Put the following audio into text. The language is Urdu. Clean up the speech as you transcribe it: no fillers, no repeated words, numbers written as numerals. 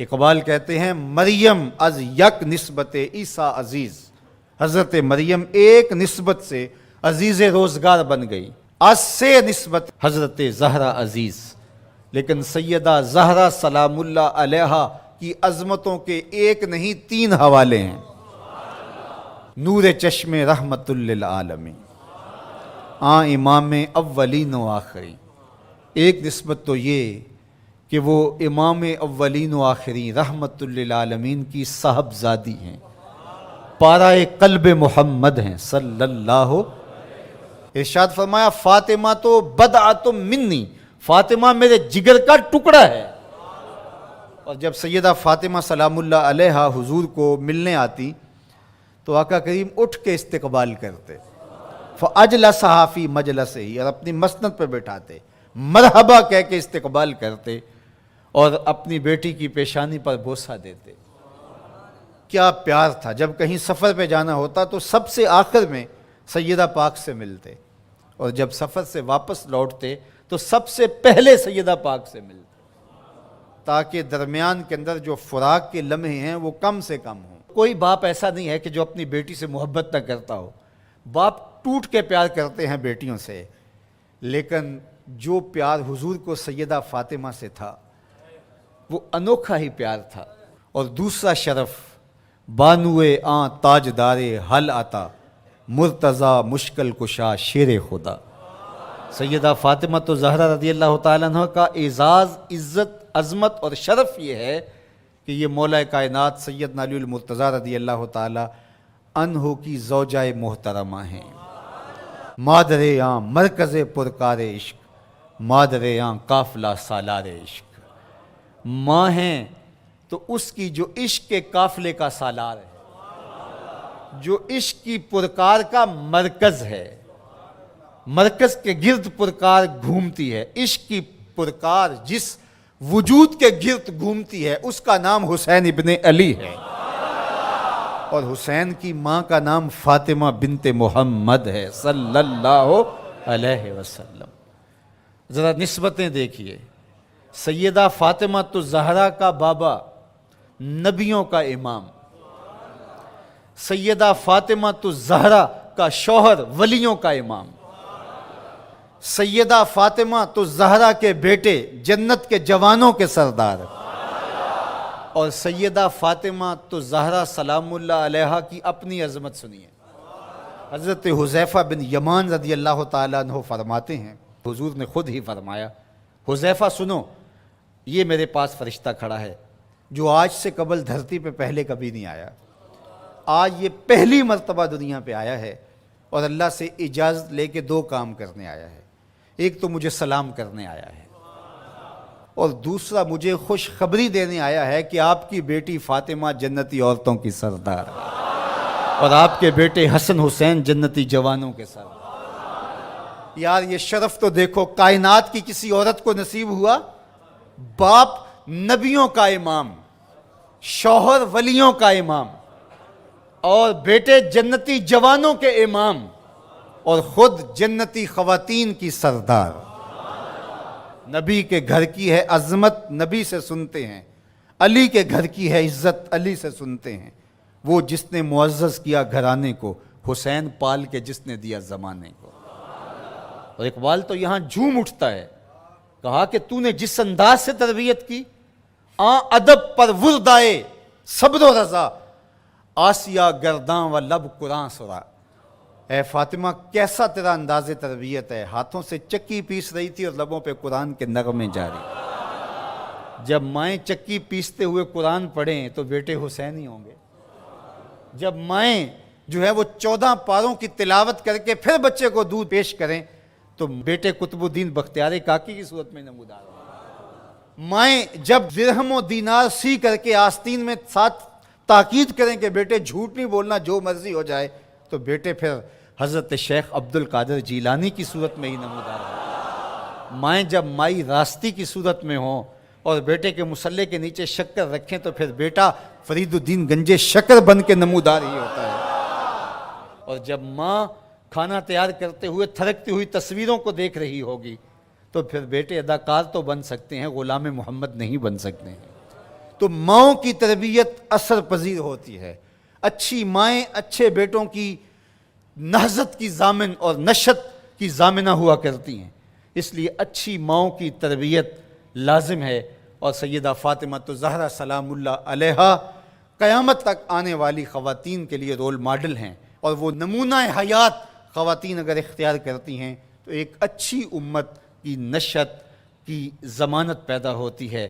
اقبال کہتے ہیں مریم از یک نسبت عیسیٰ عزیز، حضرت مریم ایک نسبت سے عزیز روزگار بن گئی، از سے نسبت حضرت زہرا عزیز، لیکن سیدہ زہرا سلام اللہ علیہا کی عظمتوں کے ایک نہیں 3 حوالے ہیں۔ نور چشم رحمت للعالمین، امام اولین و آخرین۔ ایک نسبت تو یہ کہ وہ امام اولین و آخرین رحمت للعالمین کی صاحبزادی ہیں، پارہ قلب محمد ہیں صلی اللہ۔ ارشاد فرمایا فاطمہ تو بدعۃ منی، فاطمہ میرے جگر کا ٹکڑا ہے۔ اور جب سیدہ فاطمہ سلام اللہ علیہا حضور کو ملنے آتی تو آقا کریم اٹھ کے استقبال کرتے، فاجلسہا فی مجلسہ، اور اپنی مسند پہ بٹھاتے، مرحبا کہہ کے استقبال کرتے اور اپنی بیٹی کی پیشانی پر بوسہ دیتے۔ کیا پیار تھا! جب کہیں سفر پہ جانا ہوتا تو سب سے آخر میں سیدہ پاک سے ملتے، اور جب سفر سے واپس لوٹتے تو سب سے پہلے سیدہ پاک سے ملتے، تاکہ درمیان کے اندر جو فراق کے لمحے ہیں وہ کم سے کم ہوں۔ کوئی باپ ایسا نہیں ہے کہ جو اپنی بیٹی سے محبت نہ کرتا ہو، باپ ٹوٹ کے پیار کرتے ہیں بیٹیوں سے، لیکن جو پیار حضور کو سیدہ فاطمہ سے تھا وہ انوکھا ہی پیار تھا۔ اور دوسرا شرف بانوئے تاجدار حل عطا، مرتضی مشکل کشا شیر خدا۔ سیدہ فاطمہ تو زہرا رضی اللہ تعالیٰ عنہ کا اعزاز، عزت، عظمت اور شرف یہ ہے کہ یہ مولا کائنات سیدنا علی المرتضیٰ رضی اللہ تعالیٰ عنہ کی زوجہ محترمہ ہیں۔ مادر مرکز پرکار عشق، مادر قافلہ سالار عشق۔ ماں ہیں تو اس کی جو عشق کے قافلے کا سالار ہے، جو عشق کی پرکار کا مرکز ہے، مرکز کے گرد پرکار گھومتی ہے۔ عشق کی پرکار جس وجود کے گرد گھومتی ہے اس کا نام حسین ابن علی ہے، اور حسین کی ماں کا نام فاطمہ بنت محمد ہے صلی اللہ علیہ وسلم۔ ذرا نسبتیں دیکھیے، سیدہ فاطمہ تو زہرا کا بابا نبیوں کا امام، سیدہ فاطمہ تو زہرا کا شوہر ولیوں کا امام، سیدہ فاطمہ تو زہرا کے بیٹے جنت کے جوانوں کے سردار، اور سیدہ فاطمہ تو زہرا سلام اللہ علیہا کی اپنی عظمت سنیے۔ حضرت حذیفہ بن یمان رضی اللہ تعالیٰ عنہ فرماتے ہیں، حضور نے خود ہی فرمایا، حذیفہ سنو، یہ میرے پاس فرشتہ کھڑا ہے جو آج سے قبل دھرتی پہ پہلے کبھی نہیں آیا، آج یہ پہلی مرتبہ دنیا پہ آیا ہے، اور اللہ سے اجازت لے کے 2 کام کرنے آیا ہے۔ ایک تو مجھے سلام کرنے آیا ہے، اور دوسرا مجھے خوشخبری دینے آیا ہے کہ آپ کی بیٹی فاطمہ جنتی عورتوں کی سردار، اور آپ کے بیٹے حسن حسین جنتی جوانوں کے سردار۔ یار یہ شرف تو دیکھو، کائنات کی کسی عورت کو نصیب ہوا، باپ نبیوں کا امام، شوہر ولیوں کا امام، اور بیٹے جنتی جوانوں کے امام، اور خود جنتی خواتین کی سردار۔ نبی کے گھر کی ہے عظمت، نبی سے سنتے ہیں، علی کے گھر کی ہے عزت، علی سے سنتے ہیں۔ وہ جس نے معزز کیا گھرانے کو، حسین پال کے جس نے دیا زمانے کو۔ اور اقبال تو یہاں جھوم اٹھتا ہے، کہا کہ تو نے جس انداز سے تربیت کی، ادب پر وردائے صبر و رضا، آسیہ گرداں و لب قرآن سرا۔ اے فاطمہ کیسا تیرا انداز تربیت ہے، ہاتھوں سے چکی پیس رہی تھی اور لبوں پہ قرآن کے نغمے جاری۔ جب مائیں چکی پیستے ہوئے قرآن پڑھیں تو بیٹے حسین ہی ہوں گے، جب مائیں جو ہے وہ 14 پاروں کی تلاوت کر کے پھر بچے کو دودھ پیش کریں تو بیٹے قطب الدین بختیار کاکی کی صورت میں نمودار ہوں۔ مائیں جب درہم و دینار سی کر کے آستین میں ساتھ تاکید کریں کہ بیٹے جھوٹ نہیں بولنا، جو مرضی ہو جائے، تو بیٹے پھر حضرت شیخ عبد القادر جیلانی کی صورت میں ہی نمودار ہوں۔ مائیں جب مائی راستی کی صورت میں ہوں اور بیٹے کے مسلح کے نیچے شکر رکھیں تو پھر بیٹا فرید الدین گنجے شکر بن کے نمودار ہی ہوتا ہے۔ اور جب ماں کھانا تیار کرتے ہوئے تھرکتی ہوئی تصویروں کو دیکھ رہی ہوگی تو پھر بیٹے اداکار تو بن سکتے ہیں، غلام محمد نہیں بن سکتے ہیں۔ تو ماؤں کی تربیت اثر پذیر ہوتی ہے۔ اچھی مائیں اچھے بیٹوں کی نہضت کی ضامن اور نشت کی ضامنہ ہوا کرتی ہیں، اس لیے اچھی ماؤں کی تربیت لازم ہے۔ اور سیدہ فاطمہ تو زہرا سلام اللہ علیہا قیامت تک آنے والی خواتین کے لیے رول ماڈل ہیں، اور وہ نمونہ حیات خواتین اگر اختیار کرتی ہیں تو ایک اچھی امت کی نشت کی ضمانت پیدا ہوتی ہے۔